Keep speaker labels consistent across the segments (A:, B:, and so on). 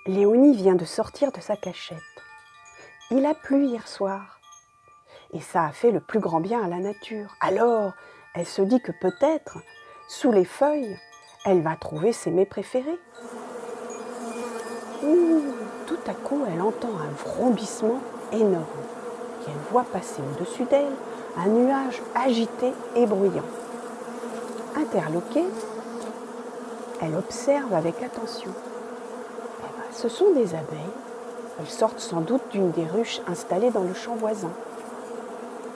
A: Léonie vient de sortir de sa cachette. Il a plu hier soir. Et ça a fait le plus grand bien à la nature. Alors, elle se dit que peut-être, sous les feuilles, elle va trouver ses mets préférés. Tout à coup, elle entend un vrombissement énorme. Et elle voit passer au-dessus d'elle un nuage agité et bruyant. Interloquée, elle observe avec attention. Ce sont des abeilles. Elles sortent sans doute d'une des ruches installées dans le champ voisin.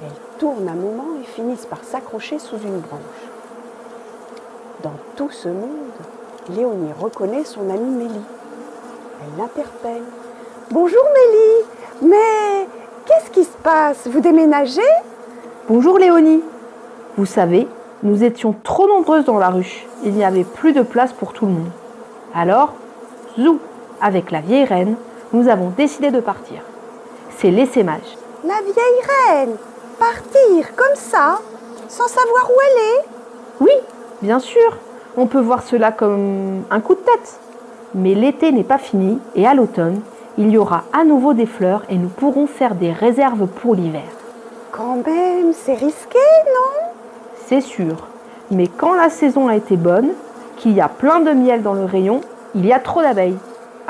A: Elles tournent un moment et finissent par s'accrocher sous une branche. Dans tout ce monde, Léonie reconnaît son amie Mélie. Elle l'interpelle. « Bonjour Mélie, mais qu'est-ce qui se passe? Vous déménagez ?»
B: Bonjour Léonie. Vous savez, nous étions trop nombreuses dans la ruche. Il n'y avait plus de place pour tout le monde. Alors, zou, avec la vieille reine, nous avons décidé de partir. C'est l'essaimage.
A: La vieille reine? Partir comme ça, sans savoir où elle est?
B: Oui, bien sûr. On peut voir cela comme un coup de tête. Mais l'été n'est pas fini et à l'automne, il y aura à nouveau des fleurs et nous pourrons faire des réserves pour l'hiver.
A: Quand même, c'est risqué, non?
B: C'est sûr. Mais quand la saison a été bonne, qu'il y a plein de miel dans le rayon, il y a trop d'abeilles.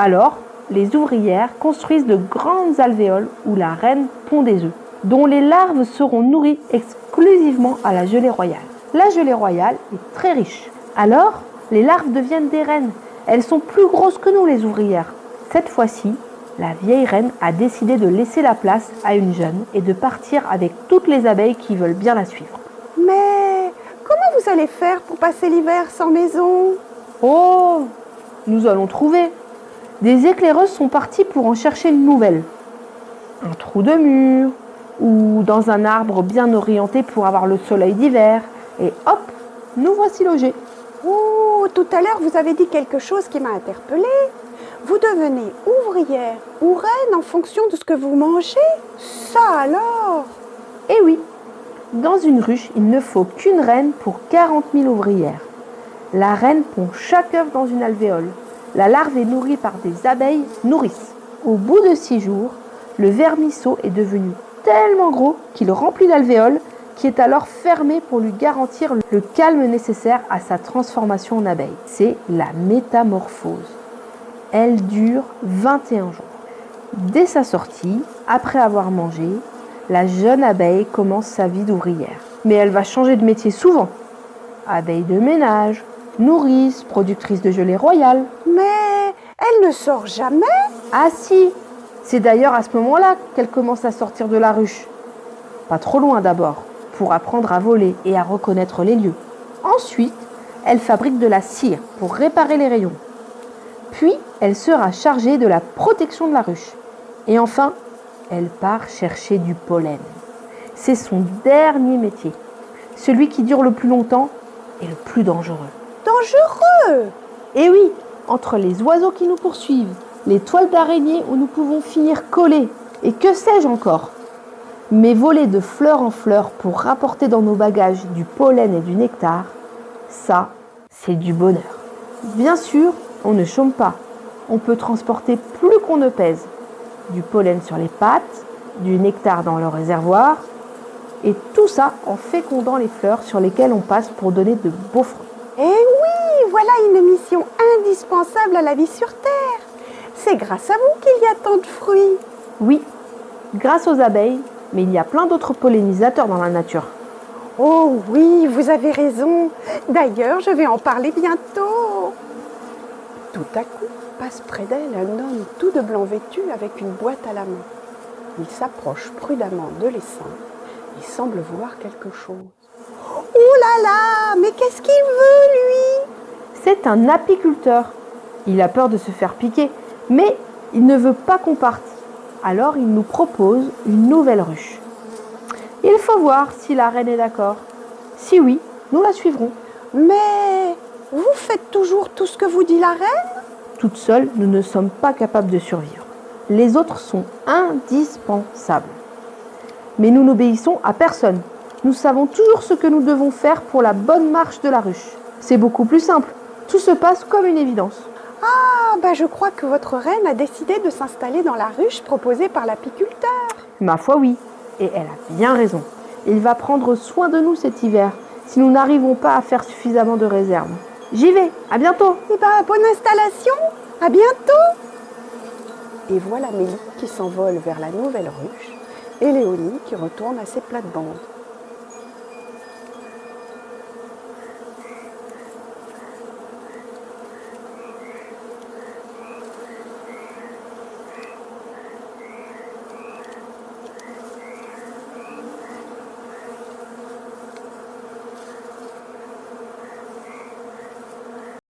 B: Alors, les ouvrières construisent de grandes alvéoles où la reine pond des œufs, dont les larves seront nourries exclusivement à la gelée royale. La gelée royale est très riche. Alors, les larves deviennent des reines. Elles sont plus grosses que nous, les ouvrières. Cette fois-ci, la vieille reine a décidé de laisser la place à une jeune et de partir avec toutes les abeilles qui veulent bien la suivre.
A: Mais comment vous allez faire pour passer l'hiver sans maison?
B: Oh, nous allons trouver. Des éclaireuses sont parties pour en chercher une nouvelle. Un trou de mur, ou dans un arbre bien orienté pour avoir le soleil d'hiver. Et hop, nous voici logés.
A: Oh, tout à l'heure, vous avez dit quelque chose qui m'a interpellée. Vous devenez ouvrière ou reine en fonction de ce que vous mangez? Ça alors?
B: Eh oui, dans une ruche, il ne faut qu'une reine pour 40 000 ouvrières. La reine pond chaque œuf dans une alvéole. La larve est nourrie par des abeilles nourrices. Au bout de 6 jours, le vermisseau est devenu tellement gros qu'il remplit l'alvéole, qui est alors fermée pour lui garantir le calme nécessaire à sa transformation en abeille. C'est la métamorphose. Elle dure 21 jours. Dès sa sortie, après avoir mangé, la jeune abeille commence sa vie d'ouvrière. Mais elle va changer de métier souvent. Abeille de ménage, nourrice, productrice de gelée royale.
A: Mais elle ne sort jamais?
B: Ah si, c'est d'ailleurs à ce moment-là qu'elle commence à sortir de la ruche. Pas trop loin d'abord, pour apprendre à voler et à reconnaître les lieux. Ensuite, elle fabrique de la cire pour réparer les rayons. Puis, elle sera chargée de la protection de la ruche. Et enfin, elle part chercher du pollen. C'est son dernier métier. Celui qui dure le plus longtemps et le plus dangereux.
A: Dangereux?
B: Et oui, entre les oiseaux qui nous poursuivent, les toiles d'araignées où nous pouvons finir collés, et que sais-je encore. Mais voler de fleur en fleur pour rapporter dans nos bagages du pollen et du nectar, ça, c'est du bonheur. Bien sûr, on ne chôme pas. On peut transporter plus qu'on ne pèse. Du pollen sur les pattes, du nectar dans le réservoir, et tout ça en fécondant les fleurs sur lesquelles on passe pour donner de beaux fruits.
A: Eh oui, voilà une mission indispensable à la vie sur Terre. C'est grâce à vous qu'il y a tant de fruits.
B: Oui, grâce aux abeilles, mais il y a plein d'autres pollinisateurs dans la nature.
A: Oh oui, vous avez raison. D'ailleurs, je vais en parler bientôt. Tout à coup, passe près d'elle un homme tout de blanc vêtu avec une boîte à la main. Il s'approche prudemment de l'essaim et semble voir quelque chose. Oh là là, mais qu'est-ce qu'il veut, lui?
B: C'est un apiculteur. Il a peur de se faire piquer, mais il ne veut pas qu'on parte. Alors il nous propose une nouvelle ruche. Il faut voir si la reine est d'accord. Si oui, nous la suivrons.
A: Mais vous faites toujours tout ce que vous dit la reine?
B: Toutes seules, nous ne sommes pas capables de survivre. Les autres sont indispensables. Mais nous n'obéissons à personne. Nous savons toujours ce que nous devons faire pour la bonne marche de la ruche. C'est beaucoup plus simple. Tout se passe comme une évidence.
A: Ah, Je crois que votre reine a décidé de s'installer dans la ruche proposée par l'apiculteur.
B: Ma foi, oui. Et elle a bien raison. Il va prendre soin de nous cet hiver, si nous n'arrivons pas à faire suffisamment de réserves. J'y vais, à bientôt.
A: Bonne installation, à bientôt. Et voilà Mélie qui s'envole vers la nouvelle ruche et Léonie qui retourne à ses plates-bandes.